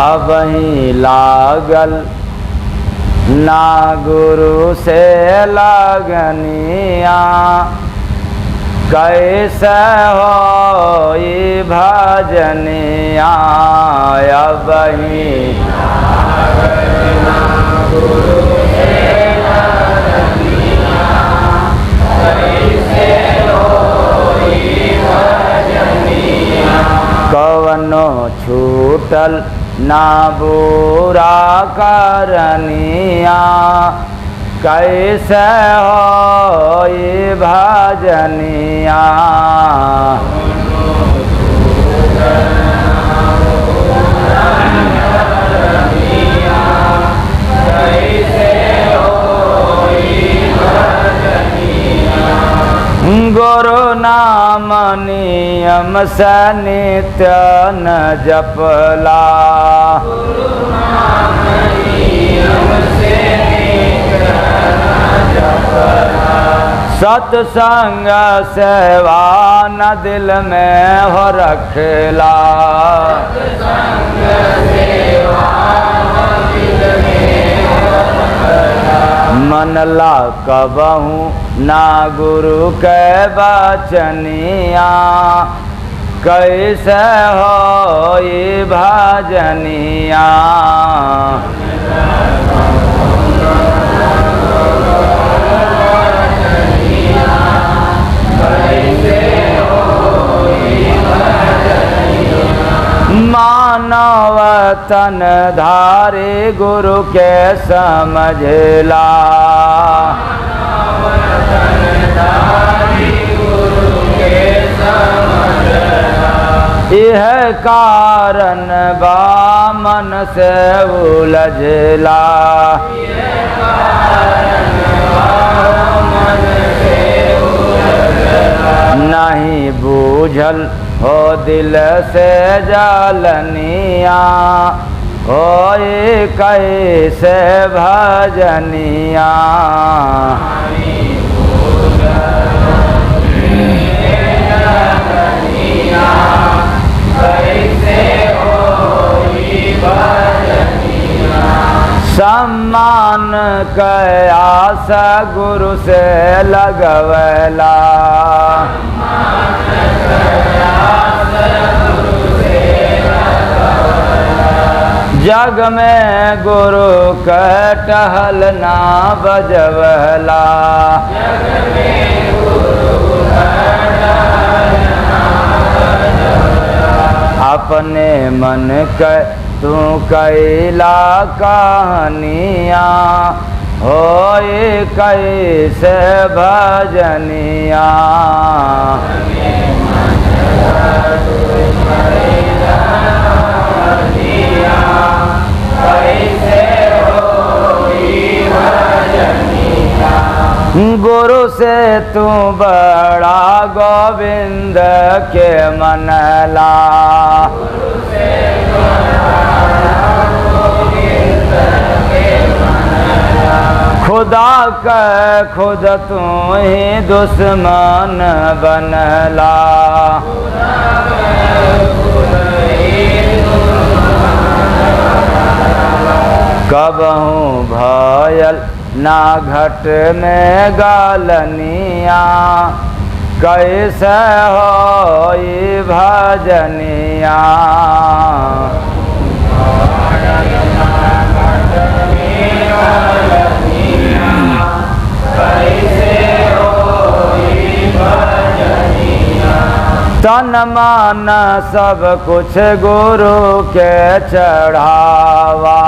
अब ही लागल ना गुरु से लगनिया, कैसे होई भजनिया। अब ही कवनो छूटल ना बुरा करनिया, कैसे होई भजनिया। गुरु नाम नियम से नित्य न जपला, सत्संग सेवा न दिल में हो रखला, मन ला कबहू ना गुरु के बचनिया, कैसे होई भजनिया। मानव तन धारे गुरु के समझला, यह कारण बा मन से उलझला, नहीं बूझल हो दिल से जलनिया, होए कैसे भजनिया। सम्मान कयास गुरु से लगवला, जग में गुरु का टहल ना बजवला, अपने मन के तू कैला कहानिया, होए कैसे भजनिया। गुरु से तू बड़ा गोविंद के मनला, खुदा का खुद तू ही दुश्मन बनला, कबहू भयल ना घट में गालनिया, कैसे होई भजनिया। तन मन सब कुछ गुरु के चढ़ावा,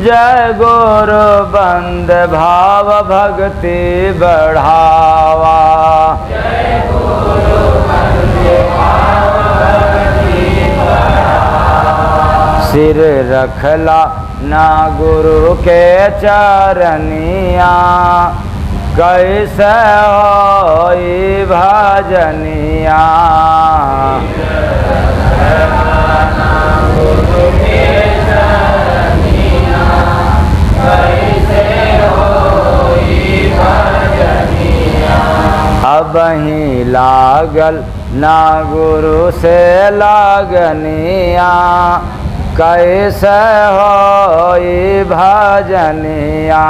जय गुरु बंद भाव भक्ति बढ़ावा, सिर रखला ना गुरु के चरनिया, कैसे होई भजनिया। अब अबहीं लागल ना गुरु से लागनिया, कैसे होई भजनिया।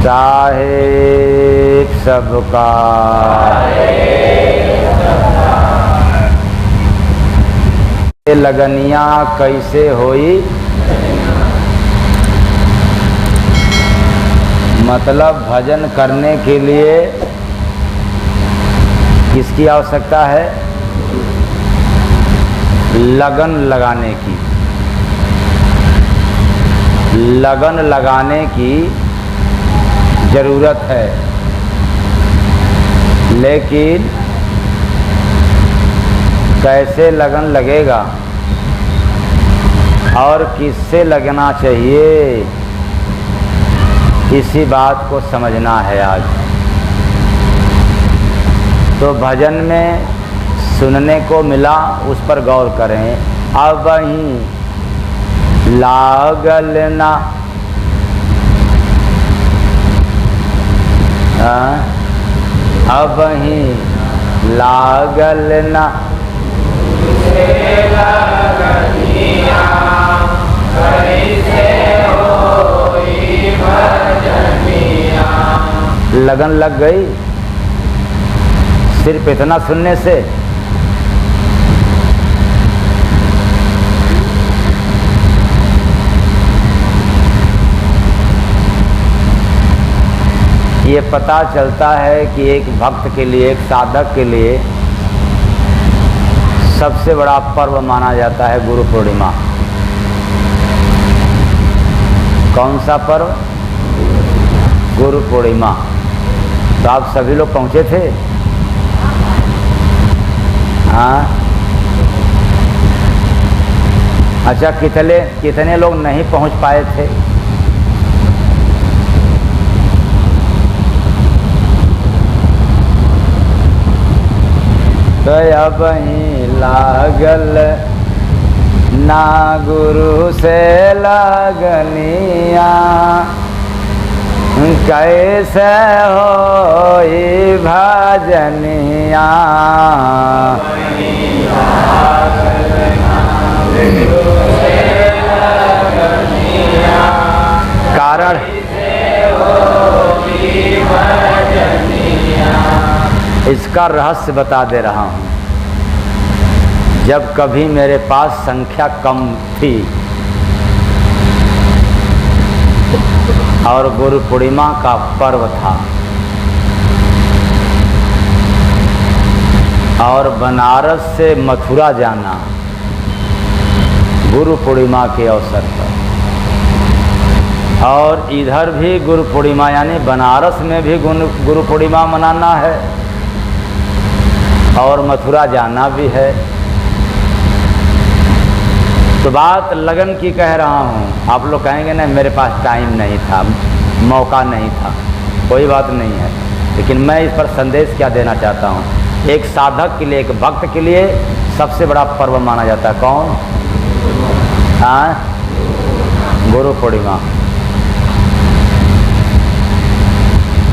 साहेब सबका लगनिया कैसे होई, मतलब भजन करने के लिए किसकी आवश्यकता है? लगन लगाने की। लगन लगाने की जरूरत है, लेकिन कैसे लगन लगेगा और किससे लगना चाहिए, इसी बात को समझना है आज। तो भजन में सुनने को मिला, उस पर गौर करें। अब वहीं लागल ना, अब वहीं लागल ना लगन लग गई सिर्फ इतना सुनने से। ये पता चलता है कि एक भक्त के लिए, एक साधक के लिए सबसे बड़ा पर्व माना जाता है गुरु पूर्णिमा। कौन सा पर्व? गुरु पूर्णिमा। तो आप सभी लोग पहुंचे थे? हाँ। अच्छा, कितने लोग नहीं पहुंच पाए थे? तो अब ही लागल ना गुरु से लागनिया, कैसे होई भजनिया। कारण इसका रहस्य बता दे रहा हूँ। जब कभी मेरे पास संख्या कम थी और गुरु पूर्णिमा का पर्व था और बनारस से मथुरा जाना गुरु पूर्णिमा के अवसर पर, और इधर भी गुरु पूर्णिमा यानी बनारस में भी गुरु पूर्णिमा मनाना है और मथुरा जाना भी है। तो बात लगन की कह रहा हूँ। आप लोग कहेंगे ना मेरे पास टाइम नहीं था, मौका नहीं था। कोई बात नहीं है, लेकिन मैं इस पर संदेश क्या देना चाहता हूँ। एक साधक के लिए, एक भक्त के लिए सबसे बड़ा पर्व माना जाता है कौन? हाँ, गुरु पूर्णिमा।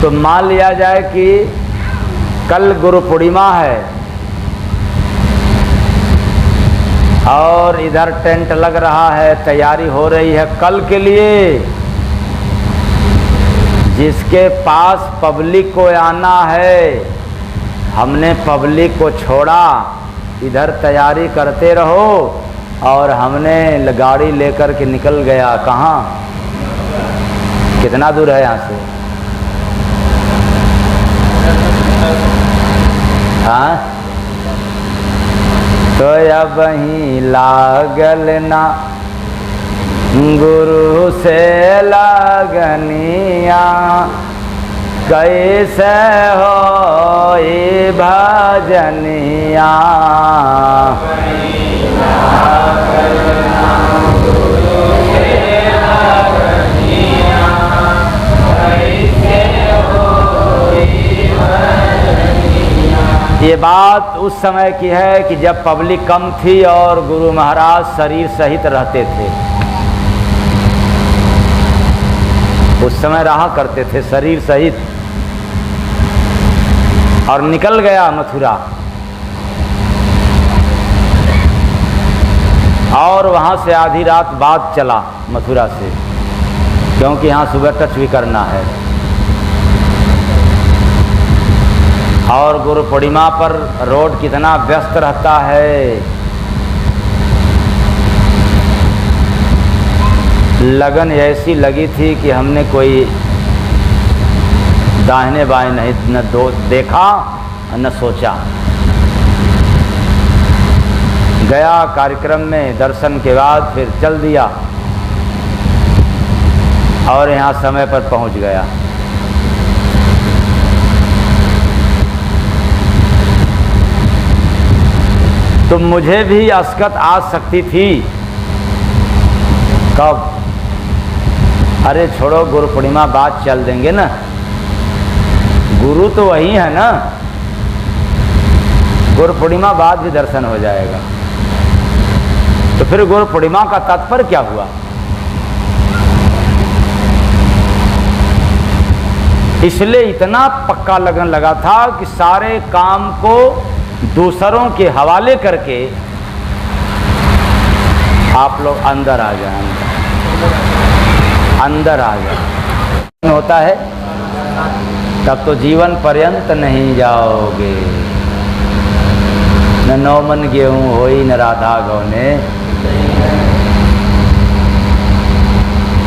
तो मान लिया जाए कि कल गुरु पूर्णिमा है और इधर टेंट लग रहा है, तैयारी हो रही है कल के लिए। जिसके पास पब्लिक को आना है, हमने पब्लिक को छोड़ा, इधर tैयारी करते रहो, और हमने गाड़ी लेकर के निकल गया। कहाँ? कितना दूर है यहाँ से? हाँ, तो अब ही लागल ना गुरु से लागनिया, कैसे होई भजनिया। ये बात उस समय की है कि जब पब्लिक कम थी और गुरु महाराज शरीर सहित रहते थे। उस समय रहा करते थे शरीर सहित। और निकल गया मथुरा और वहाँ से आधी रात बाद चला मथुरा से, क्योंकि यहाँ सुबह टच भी करना है। और गुरु पूर्णिमा पर रोड कितना व्यस्त रहता है। लगन ऐसी लगी थी कि हमने कोई दाहिने बाएं नहीं न देखा न सोचा। गया कार्यक्रम में, दर्शन के बाद फिर चल दिया और यहाँ समय पर पहुँच गया। तो मुझे भी अस्कत आ सकती थी। कब? अरे छोड़ो, गुरु पूर्णिमा बाद चल देंगे ना, गुरु तो वही है ना, गुरु पूर्णिमा बाद भी दर्शन हो जाएगा। तो फिर गुरु पूर्णिमा का तात्पर्य क्या हुआ? इसलिए इतना पक्का लगन लगा था कि सारे काम को दूसरों के हवाले करके आप लोग अंदर आ जाएं, अंदर आ जाए। होता है तब तो जीवन पर्यंत नहीं जाओगे। न नौमन गेहूं होई न राधा गौने।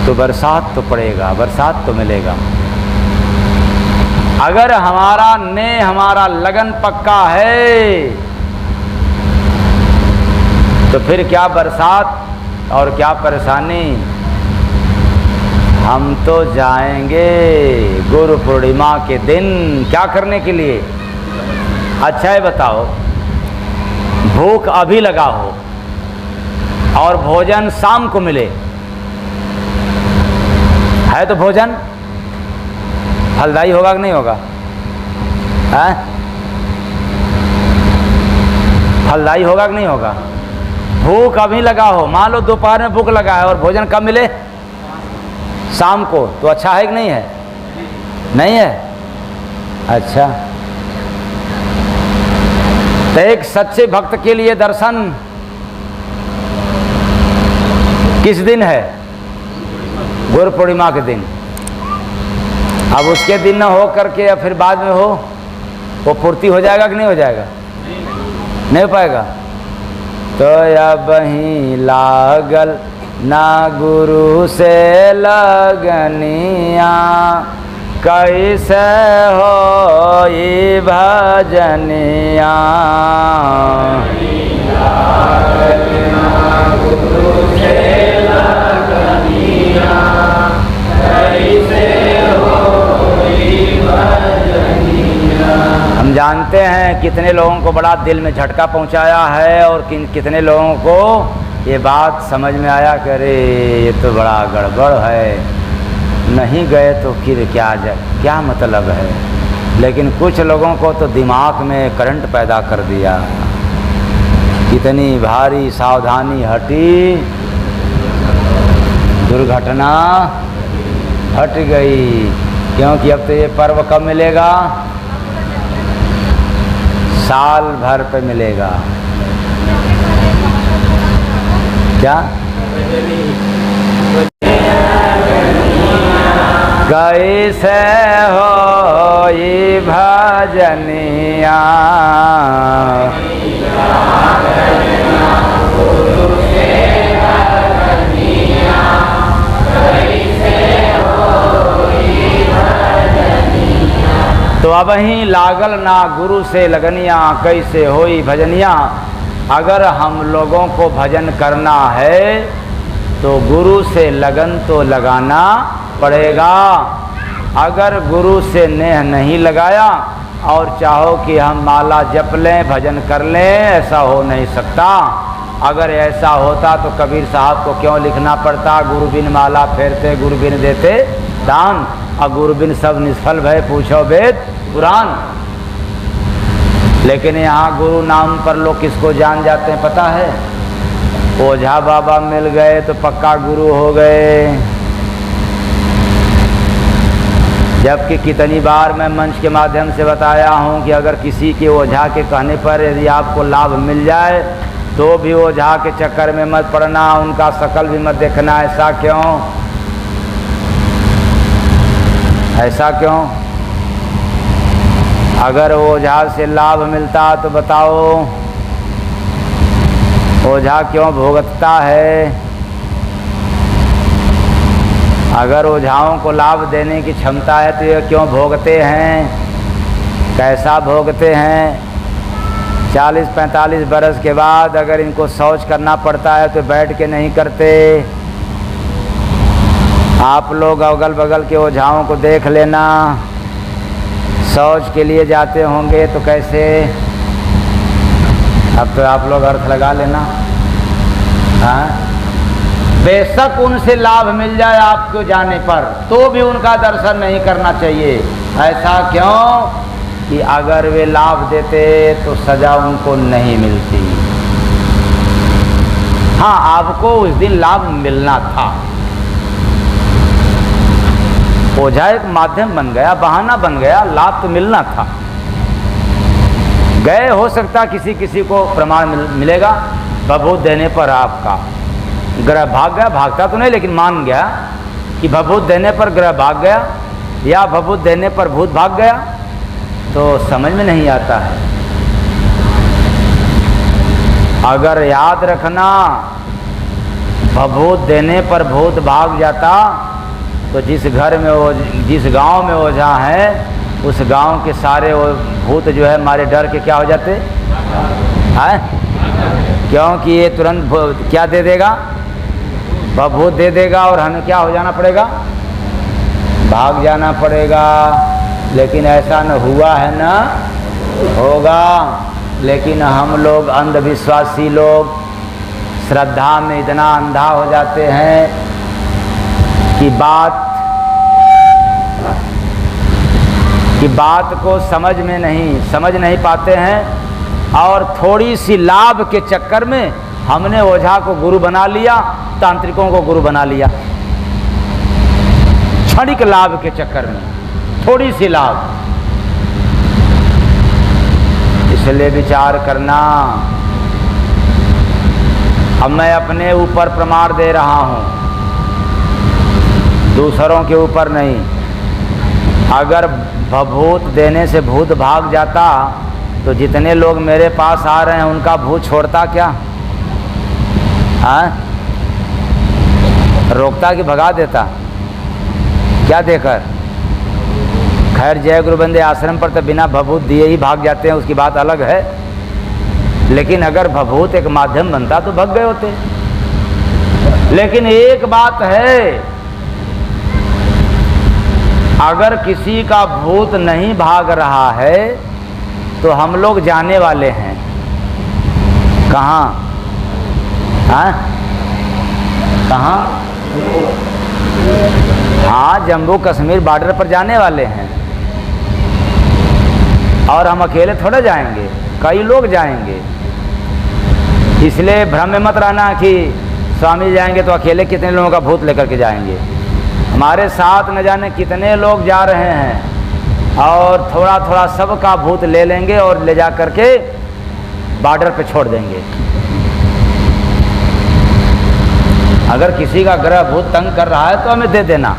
तो बरसात तो पड़ेगा, बरसात तो मिलेगा। अगर हमारा लगन पक्का है तो फिर क्या बरसात और क्या परेशानी। हम तो जाएंगे गुरु पूर्णिमा के दिन। क्या करने के लिए? अच्छा है, बताओ, भूख अभी लगा हो और भोजन शाम को मिले, है तो भोजन फलदायी होगा कि नहीं होगा? है? फलदायी होगा कि नहीं होगा? भूख अभी लगा हो, मान लो दोपहर में भूख लगा है और भोजन कब मिले? शाम को। तो अच्छा है कि नहीं है? नहीं है? अच्छा, तो एक सच्चे भक्त के लिए दर्शन किस दिन है? गुरु पूर्णिमा के दिन। अब उसके दिन न हो करके या फिर बाद में हो, वो पूर्ति हो जाएगा कि नहीं हो जाएगा? नहीं हो पाएगा। तो अब ही लागल ना गुरु से लगनिया, कैसे हो ये भजनिया। हम जानते हैं कितने लोगों को बड़ा दिल में झटका पहुंचाया है और कितने लोगों को ये बात समझ में आया कि अरे ये तो बड़ा गड़बड़ है, नहीं गए तो फिर क्या मतलब है। लेकिन कुछ लोगों को तो दिमाग में करंट पैदा कर दिया। कितनी भारी सावधानी हटी, दुर्घटना हट गई। क्योंकि अब तो ये पर्व कब मिलेगा? साल भर पे मिलेगा। क्या? कैसे हो ये भजनिया, तो अब ही लागल ना गुरु से लगनिया, कैसे होई भजनिया। अगर हम लोगों को भजन करना है तो गुरु से लगन तो लगाना पड़ेगा। अगर गुरु से नेह नहीं लगाया और चाहो कि हम माला जप लें, भजन कर लें, ऐसा हो नहीं सकता। अगर ऐसा होता तो कबीर साहब को क्यों लिखना पड़ता, गुरु बिन माला फेरते गुरु बिन देते दान, और गुरु बिन सब निष्फल भय पूछो वेद पुराण। लेकिन यहाँ गुरु नाम पर लोग किसको जान जाते हैं पता है? ओझा बाबा मिल गए तो पक्का गुरु हो गए। जबकि कितनी बार मैं मंच के माध्यम से बताया हूँ कि अगर किसी के ओझा के कहने पर यदि आपको लाभ मिल जाए तो भी ओझा के चक्कर में मत पड़ना, उनका शकल भी मत देखना। ऐसा क्यों? ऐसा क्यों? अगर ओझा से लाभ मिलता तो बताओ ओझा क्यों भुगतता है? अगर ओझाओं को लाभ देने की क्षमता है तो ये क्यों भोगते हैं? कैसा भोगते हैं? 40-45 बरस के बाद अगर इनको शौच करना पड़ता है तो बैठ के नहीं करते। आप लोग अगल बगल के ओझाओं को देख लेना, शौच के लिए जाते होंगे तो कैसे? अब तो आप लोग अर्थ लगा लेना। हाँ, बेशक उनसे लाभ मिल जाए आपको जाने पर तो भी उनका दर्शन नहीं करना चाहिए। ऐसा क्यों? कि अगर वे लाभ देते तो सजा उनको नहीं मिलती। हाँ, आपको उस दिन लाभ मिलना था। ओझा एक माध्यम बन गया, बहाना बन गया, लाभ तो मिलना था। गए, हो सकता किसी किसी को प्रमाण मिलेगा भभूत देने पर आपका ग्रह भाग गया, भागता तो नहीं लेकिन मान गया कि भभूत देने पर ग्रह भाग गया या भभूत देने पर भूत भाग गया, तो समझ में नहीं आता है। अगर याद रखना भभूत देने पर भूत भाग जाता तो जिस घर में जिस गांव में ओझा है उस गांव के सारे भूत जो है हमारे डर के क्या हो जाते हैं? क्योंकि ये तुरंत क्या दे देगा? भभूत दे देगा और हमें क्या हो जाना पड़ेगा? भाग जाना पड़ेगा। लेकिन ऐसा न हुआ है न होगा। लेकिन हम लोग अंधविश्वासी लोग श्रद्धा में इतना अंधा हो जाते हैं कि बात को समझ नहीं पाते हैं और थोड़ी सी लाभ के चक्कर में हमने ओझा को गुरु बना लिया, तांत्रिकों को गुरु बना लिया। क्षणिक लाभ के चक्कर में थोड़ी सी लाभ। इसलिए विचार करना। अब मैं अपने ऊपर प्रमाण दे रहा हूं, दूसरों के ऊपर नहीं। अगर भभूत देने से भूत भाग जाता तो जितने लोग मेरे पास आ रहे हैं उनका भूत छोड़ता क्या? हाँ, रोकता कि भगा देता? क्या देकर? खैर, जय गुरु बंदे आश्रम पर तो बिना भभूत दिए ही भाग जाते हैं, उसकी बात अलग है। लेकिन अगर भभूत एक माध्यम बनता तो भाग गए होते। लेकिन एक बात है, अगर किसी का भूत नहीं भाग रहा है तो हम लोग जाने वाले हैं कहाँ? हाँ, कहाँ? हाँ, जम्मू कश्मीर बॉर्डर पर जाने वाले हैं। और हम अकेले थोड़े जाएंगे, कई लोग जाएंगे। इसलिए भ्रम में मत रहना कि स्वामी जाएंगे तो अकेले कितने लोगों का भूत लेकर के जाएंगे। हमारे साथ न जाने कितने लोग जा रहे हैं और थोड़ा थोड़ा सबका भूत ले लेंगे और ले जा करके बॉर्डर पे छोड़ देंगे। अगर किसी का ग्रह भूत तंग कर रहा है तो हमें दे देना,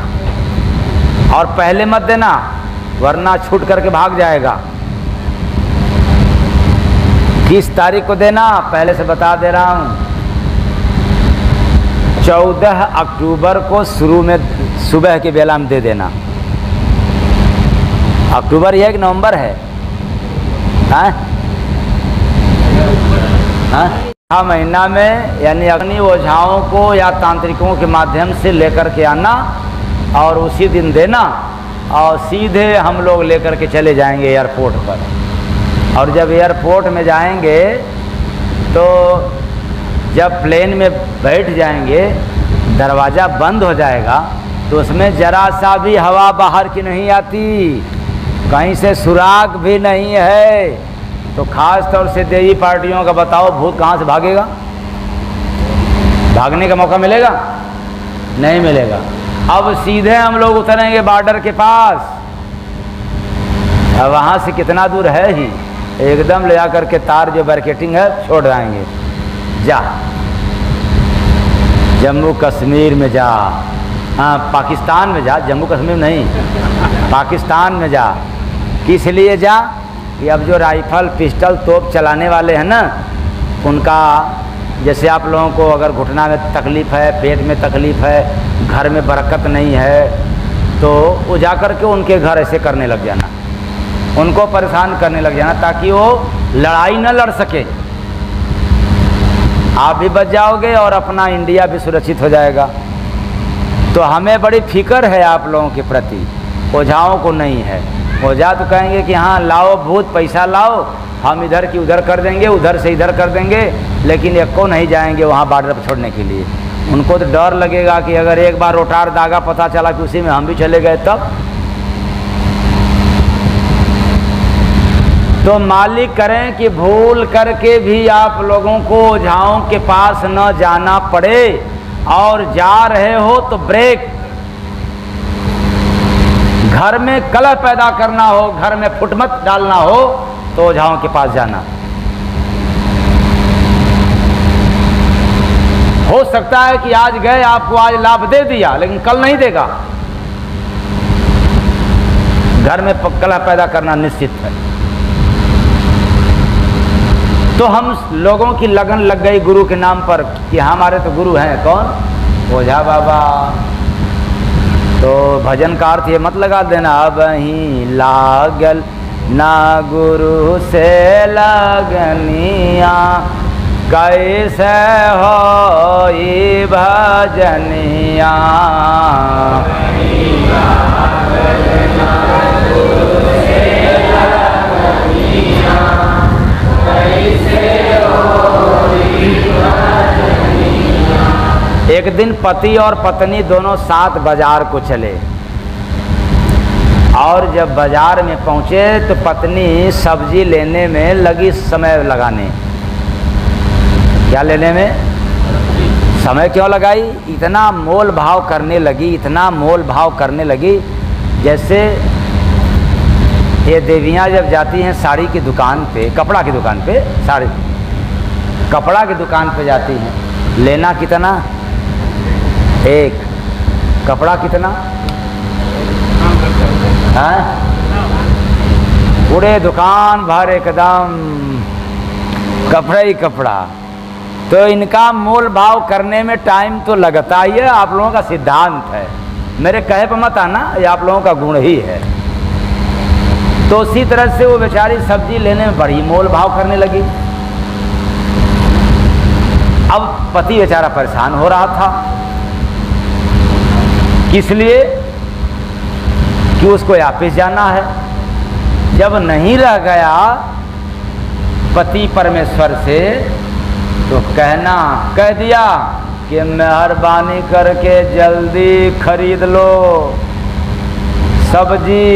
और पहले मत देना वरना छूट करके भाग जाएगा। किस तारीख को देना पहले से बता दे रहा हूँ। 14 अक्टूबर को शुरू में सुबह के बेला में दे देना। अक्टूबर है कि नवंबर है? हाँ? हाँ, महीना में, यानी अग्नि ओझाओं को या तांत्रिकों के माध्यम से लेकर के आना और उसी दिन देना, और सीधे हम लोग लेकर के चले जाएंगे एयरपोर्ट पर। और जब एयरपोर्ट में जाएंगे तो जब प्लेन में बैठ जाएंगे दरवाज़ा बंद हो जाएगा तो उसमें जरा सा भी हवा बाहर की नहीं आती, कहीं से सुराग भी नहीं है। तो खास तौर से देवी पार्टियों का बताओ, भूत कहाँ से भागेगा? भागने का मौका मिलेगा? नहीं मिलेगा। अब सीधे हम लोग उतरेंगे बॉर्डर के पास। अब वहाँ से कितना दूर है ही, एकदम ले जाकर के तार जो बैरिकेटिंग है छोड़ जाएंगे। जा जम्मू कश्मीर में जा, हाँ पाकिस्तान में जा, जम्मू कश्मीर नहीं, पाकिस्तान में जा। किस लिए जा? कि अब जो राइफल पिस्टल तोप चलाने वाले हैं ना, उनका जैसे आप लोगों को अगर घुटना में तकलीफ़ है, पेट में तकलीफ़ है, घर में बरकत नहीं है, तो वो जा कर के उनके घर ऐसे करने लग जाना, उनको परेशान करने लग जाना, ताकि वो लड़ाई न लड़ सके। आप भी बच जाओगे और अपना इंडिया भी सुरक्षित हो जाएगा। तो हमें बड़ी फिक्र है आप लोगों के प्रति, ओझाओं को नहीं है। ओझा तो कहेंगे कि हाँ लाओ भूत, पैसा लाओ, हम इधर की उधर कर देंगे, उधर से इधर कर देंगे, लेकिन एक को नहीं जाएंगे वहाँ बॉर्डर पर छोड़ने के लिए। उनको तो डर लगेगा कि अगर एक बार रोटार दागा पता चला कि उसी में हम भी चले गए तब। तो मालिक करें कि भूल करके भी आप लोगों को ओझाओं के पास न जाना पड़े, और जा रहे हो तो ब्रेक। घर में कलह पैदा करना हो, घर में फुटमत डालना हो, तो ओझाओं के पास जाना। हो सकता है कि आज गए, आपको आज लाभ दे दिया, लेकिन कल नहीं देगा। घर में कलह पैदा करना निश्चित है। तो हम लोगों की लगन लग गई गुरु के नाम पर कि हमारे तो गुरु हैं, कौन? ओझा बाबा। तो भजन का अर्थ ये मत लगा देना, अब ही लागल ना गुरु से लगनिया, कैसे हो ये भजनिया। एक दिन पति और पत्नी दोनों साथ बाजार को चले, और जब बाजार में पहुंचे तो पत्नी सब्जी लेने में लगी, समय लगाने। क्या लेने में? समय क्यों लगाई? इतना मोल भाव करने लगी, इतना मोल भाव करने लगी, जैसे ये देवियाँ जब जाती हैं साड़ी की दुकान पे, कपड़ा की दुकान पे, साड़ी कपड़ा की दुकान पे जाती हैं। लेना कितना? एक। कपड़ा कितना? है? पूरे दुकान भर एकदम कपड़ा ही कपड़ा। तो इनका मोल भाव करने में टाइम तो लगता ही है, आप लोगों का सिद्धांत है, मेरे कहे पर मत आना, ये आप लोगों का गुण ही है। तो उसी तरह से वो बेचारी सब्जी लेने में बड़ी मोल भाव करने लगी। अब पति बेचारा परेशान हो रहा था, किस लिए? कि उसको वापिस जाना है। जब नहीं रह गया पति परमेश्वर से, तो कह दिया कि मेहरबानी करके जल्दी खरीद लो सब्जी,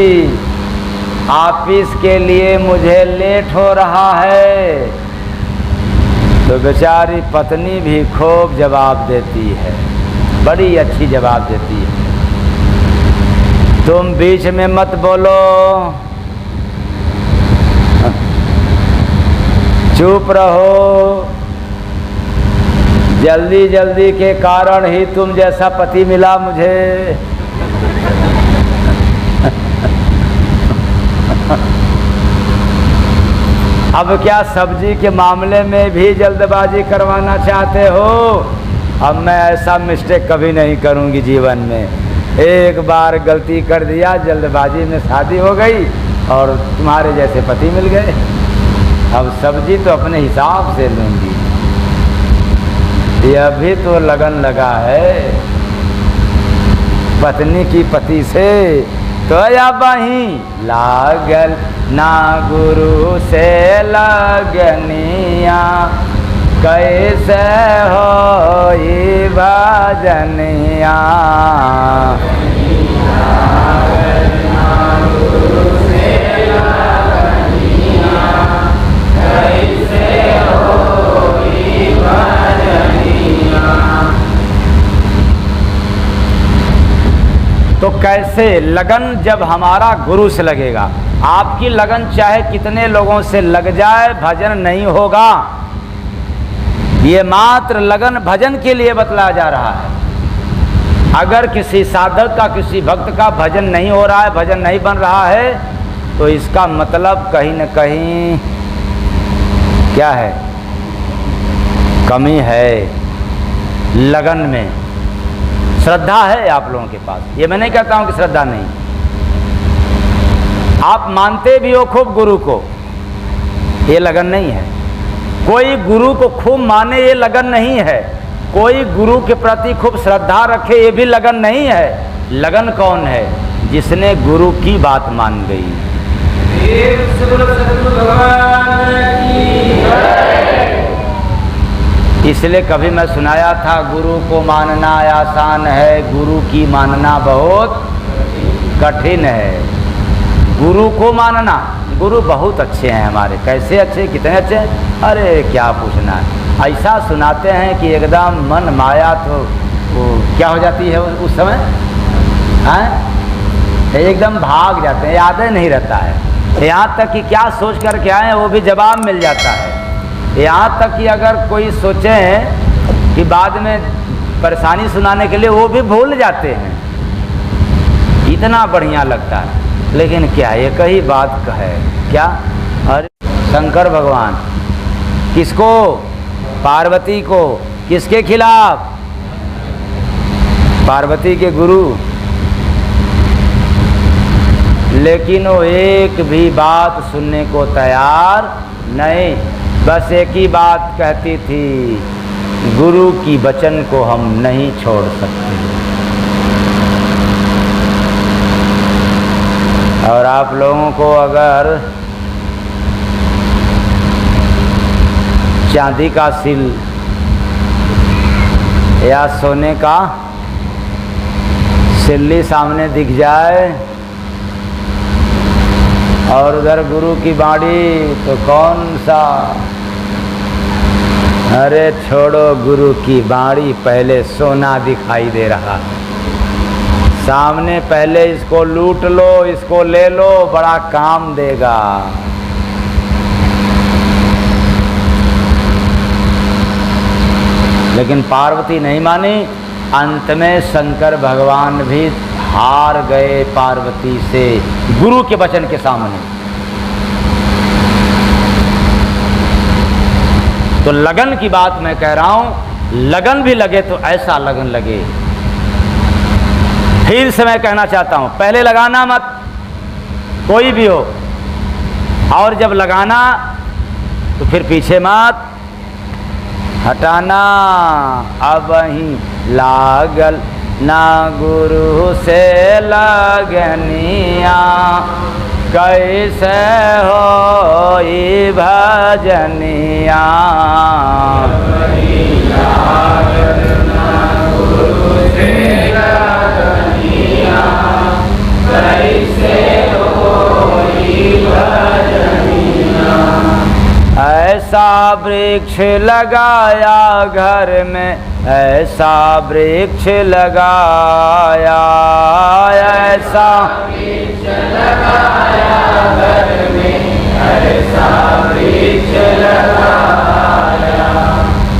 ऑफिस के लिए मुझे लेट हो रहा है। तो बेचारी पत्नी भी खूब जवाब देती है, बड़ी अच्छी जवाब देती है। तुम बीच में मत बोलो, चुप रहो, जल्दी जल्दी के कारण ही तुम जैसा पति मिला मुझे। अब क्या सब्जी के मामले में भी जल्दबाजी करवाना चाहते हो? अब मैं ऐसा मिस्टेक कभी नहीं करूंगी जीवन में। एक बार गलती कर दिया, जल्दबाजी में शादी हो गई और तुम्हारे जैसे पति मिल गए। अब सब्जी तो अपने हिसाब से लूंगी। यह भी तो लगन लगा है पत्नी की पति से, तो या बही लागल ना गुरु से लगनिया, कैसे हो ये भजनिया। कैसे लगन जब हमारा गुरु से लगेगा। आपकी लगन चाहे कितने लोगों से लग जाए, भजन नहीं होगा। ये मात्र लगन भजन के लिए बतलाया जा रहा है। अगर किसी साधक का, किसी भक्त का भजन नहीं हो रहा है, भजन नहीं बन रहा है, तो इसका मतलब कहीं न कहीं क्या है, कमी है लगन में। श्रद्धा है आप लोगों के पास, ये मैं नहीं कहता हूं कि श्रद्धा नहीं, आप मानते भी हो खूब गुरु को, ये लगन नहीं है। कोई गुरु को खूब माने, ये लगन नहीं है। कोई गुरु के प्रति खूब श्रद्धा रखे, ये भी लगन नहीं है। लगन कौन है? जिसने गुरु की बात मान गई। इसलिए कभी मैं सुनाया था, गुरु को मानना आसान है, गुरु की मानना बहुत कठिन है। गुरु को मानना, गुरु बहुत अच्छे हैं हमारे। कैसे अच्छे, कितने अच्छे हैं, अरे क्या पूछना है। ऐसा सुनाते हैं कि एकदम मन माया तो वो क्या हो जाती है उस समय, हैं एकदम भाग जाते हैं, याद नहीं रहता है। यहाँ तक कि क्या सोच कर के आए वो भी जवाब मिल जाता है। यहाँ तक कि अगर कोई सोचे कि बाद में परेशानी सुनाने के लिए, वो भी भूल जाते हैं। इतना बढ़िया लगता है। लेकिन क्या एक ही बात है, क्या? अरे शंकर भगवान किसको? पार्वती को। किसके खिलाफ? पार्वती के गुरु। लेकिन वो एक भी बात सुनने को तैयार नहीं। बस एक ही बात कहती थी, गुरु की वचन को हम नहीं छोड़ सकते। और आप लोगों को अगर चांदी का सिल या सोने का सिल्ली सामने दिख जाए और उधर गुरु की बाड़ी, तो कौन सा? अरे छोड़ो गुरु की बाड़ी, पहले सोना दिखाई दे रहा है सामने, पहले इसको लूट लो, इसको ले लो, बड़ा काम देगा। लेकिन पार्वती नहीं मानी। अंत में शंकर भगवान भी हार गए पार्वती से गुरु के वचन के सामने। तो लगन की बात मैं कह रहा हूं, लगन भी लगे तो ऐसा लगन लगे। फिर से मैं कहना चाहता हूं, पहले लगाना मत, कोई भी हो, और जब लगाना तो फिर पीछे मत हटाना। अब ही लागल ना गुरु से लगनिया, कैसे होई भजनिया। ऐसा वृक्ष लगाया घर में, ऐसा वृक्ष लगाया, ऐसा वृक्ष लगाया घर में, ऐसा वृक्ष लगाया।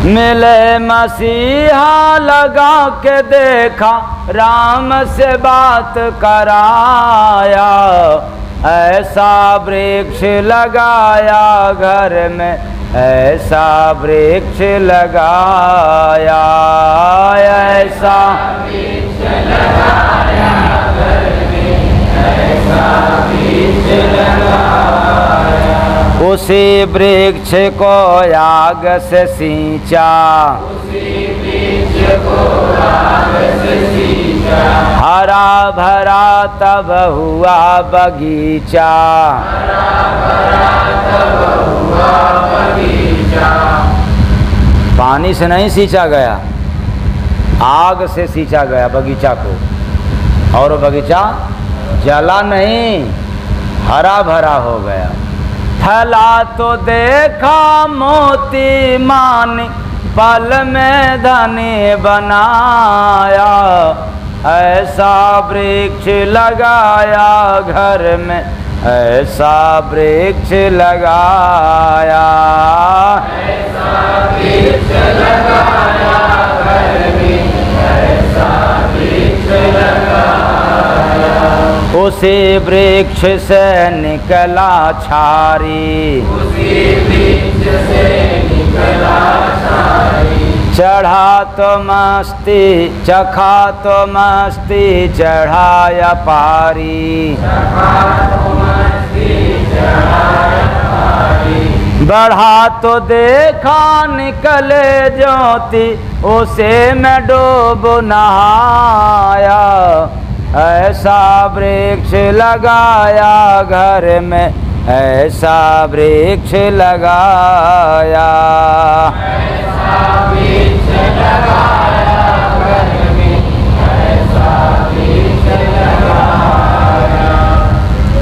मिले मसीहा लगा के देखा, राम से बात कराया, ऐसा वृक्ष लगाया घर में, ऐसा वृक्ष लगाया, ऐसा वृक्ष लगाया घर में, ऐसा वृक्ष लगाया। उसी वृक्ष को आग से सींचा, उसी वृक्ष को आग से सींचा, हरा भरा तब हुआ बगीचा, हरा भरा तब हुआ बगीचा। पानी से नहीं सींचा गया, आग से सींचा गया बगीचा को, और बगीचा जला नहीं, हरा भरा हो गया। फला तो देखा मोती मानी, पल में धनी बनाया, ऐसा वृक्ष लगाया घर में, ऐसा वृक्ष लगाया, ऐसा वृक्ष लगाया घर में, ऐसा वृक्ष लगाया। उसी वृक्ष से निकला छारी, उसी वृक्ष से निकला छारी। चढ़ा तो मस्ती, चखा तो मस्ती, चढ़ाया पारी, चखा तो मस्ती, चढ़ाया पारी। बढ़ा तो देखा निकले ज्योति, उसे मैं डूब नहाया। ऐसा वृक्ष लगाया घर में, ऐसा वृक्ष लगाया, ऐसा वृक्ष लगाया घर में, ऐसा वृक्ष लगाया।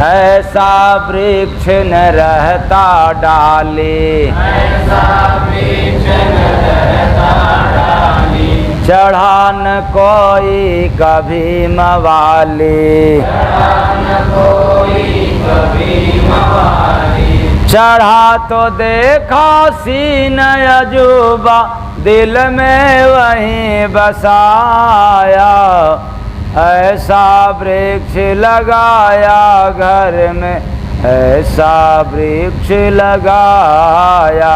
ऐसा वृक्ष न रहता डाले, ऐसा वृक्ष न रहता डाली। चढ़ा न कोई कभी मवाली, चढ़ा न कोई कभी मवाली। चढ़ा तो देखा सीन अजूबा, दिल में वहीं बसाया। ऐसा वृक्ष लगाया घर में, ऐसा वृक्ष लगाया,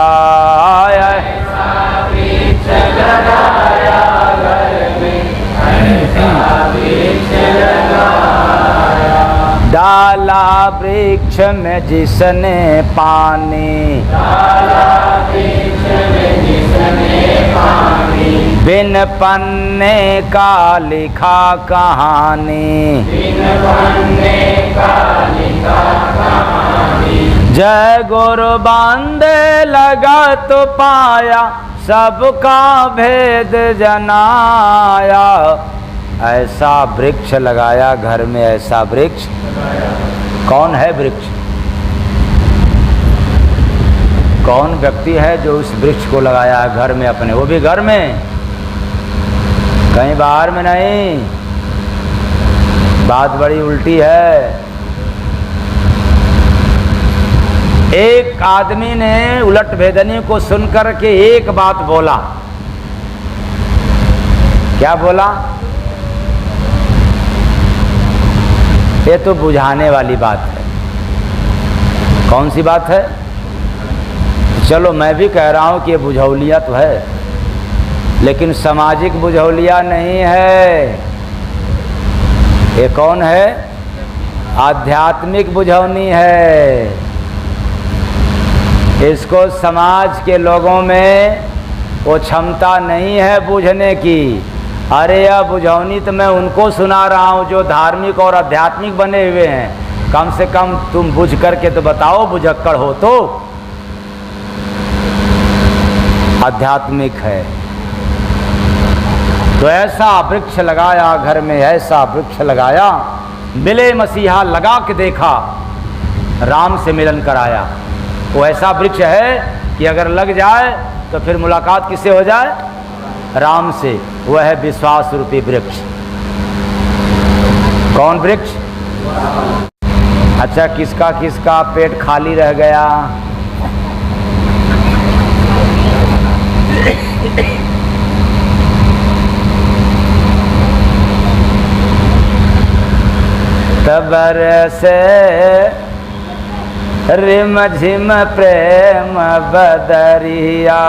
ऐसा वृक्ष लगाया घर में, ऐसा वृक्ष लगाया। डाला वृक्ष में जिसने पानी, डाला वृक्ष में जिसने पानी। बिन पन्ने का लिखा कहानी, बिन पन्ने का लिखा कहानी। जय गुरु बांधे लगा तो पाया, सबका भेद जनाया। ऐसा वृक्ष लगाया घर में, ऐसा वृक्ष। कौन है वृक्ष? कौन व्यक्ति है जो उस वृक्ष को लगाया है घर में अपने, वो भी घर में, कहीं बाहर में नहीं। बात बड़ी उल्टी है। एक आदमी ने उलट भेदनी को सुनकर के एक बात बोला। क्या बोला? ये तो बुझाने वाली बात है। कौन सी बात है? चलो मैं भी कह रहा हूं कि ये बुझौलिया तो है, लेकिन सामाजिक बुझौलिया नहीं है। ये कौन है? आध्यात्मिक बुझौनी है। इसको समाज के लोगों में वो क्षमता नहीं है बूझने की। अरे यह बुझौनी तो मैं उनको सुना रहा हूँ जो धार्मिक और आध्यात्मिक बने हुए हैं। कम से कम तुम बुझ करके तो बताओ, बुझक्कड़ हो तो। आध्यात्मिक है तो ऐसा वृक्ष लगाया घर में, ऐसा वृक्ष लगाया। मिले मसीहा लगा के देखा, राम से मिलन कराया। वो ऐसा वृक्ष है कि अगर लग जाए तो फिर मुलाकात किससे हो जाए? राम से। वह है विश्वास रूपी वृक्ष। कौन वृक्ष? अच्छा, किसका किसका पेट खाली रह गया? तबर से रिम झिम प्रेम बदरिया,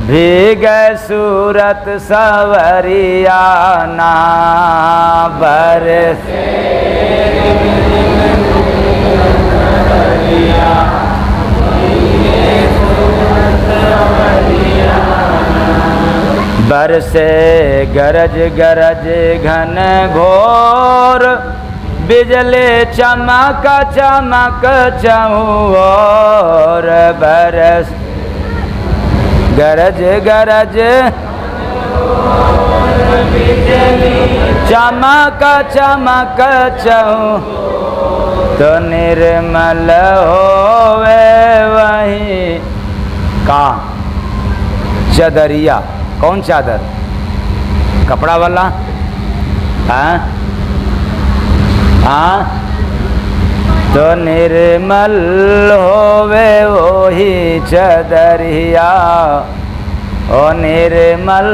भीग सूरत सवरिया ना बरसे। बरसे गरज गरज घन घोर, बिजली चमक चमक चहुओर। बरस गरज गरज चमक चमक चहु, तो निर्मल होवे वही का चदरिया। कौन चादर? कपड़ा वाला? हाँ हाँ, तो निर्मल होवे वही चदरिया, ओ निर्मल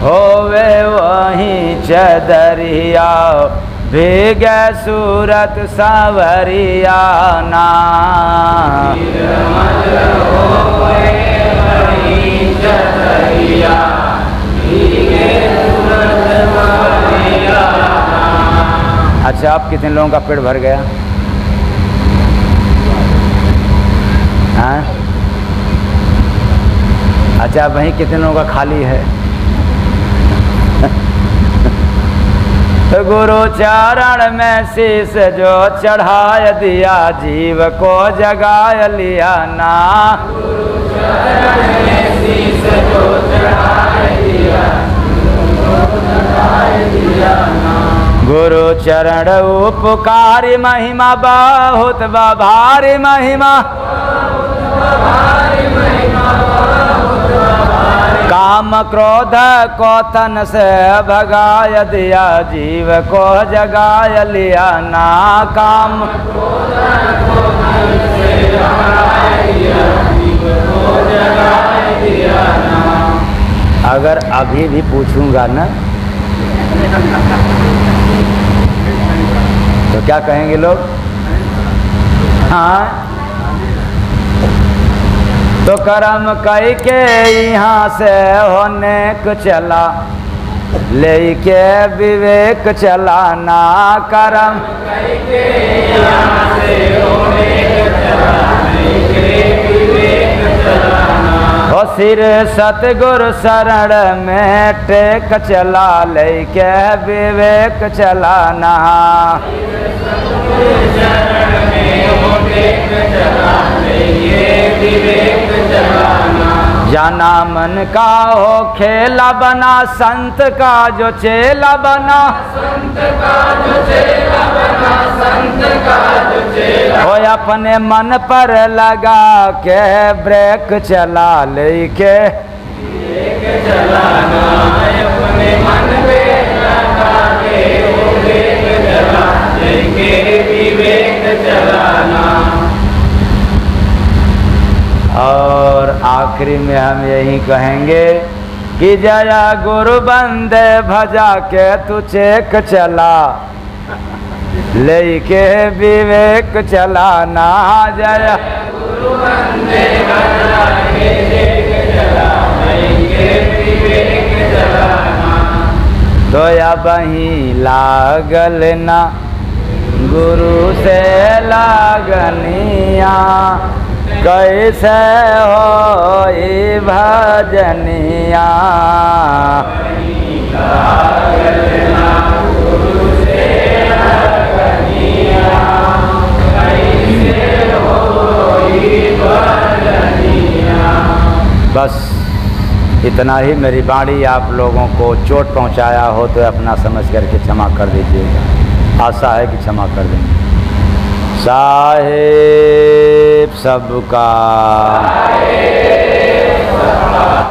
होवे वही चदरिया, भीगे सूरत सावरिया ना। निर्मल होवे वही चदरिया, भीगे सूरत सावरिया ना। अच्छा, अब कितने लोगों का पेट भर गया? हाँ? अच्छा, वहीं कितने लोगों का खाली है? गुरु चरण में शीश जो चढ़ाय दिया, जीव को जगाय लिया ना। गुरु चरण में शीश जो चढ़ाय दिया, जीव को जगाय लिया ना। गुरु चरण उपकारी महिमा बहुत भारी महिमा, काम क्रोध को तन से भगाय दिया, जीव को जगाय लिया ना। काम क्रोध को तन से भगाय दिया, जीव को जगाय दिया ना। अगर अभी भी पूछूंगा ना तो क्या कहेंगे लोग? हाँ, तो कर्म कई के यहाँ से होने को चला, लेके विवेक चलाना। कर्म कई के यहाँ से होने को चला, लेके विवेक चलाना। हो सिर सतगुरु शरण में टेक चला, लेके विवेक चलाना। शरण में हो टेक चला, लेके विवेक चलाना। जाना मन का हो खेला बना, संत का जो चेला बना, संत का जो चेला बना, संत का जो चेला। हो अपने मन पर लगा के ब्रेक चला, लेके विवेक चलाना। अपने मन पे लगा के विवेक चला, लेके विवेक चलाना। और आखिरी में हम यही कहेंगे कि जया गुरु बंदे भजा के तू चेक चला, लेके विवेक चलाना। जया गुरु बंदे भजा के चेक चला, लेके विवेक चलाना। तो या बही लागल ना गुरु से लागनिया, कैसे होई भजनिया। बस इतना ही मेरी वाणी आप लोगों को चोट पहुंचाया हो तो अपना समझ करके क्षमा कर दीजिएगा। आशा है कि क्षमा कर देंगे। साहेब सबका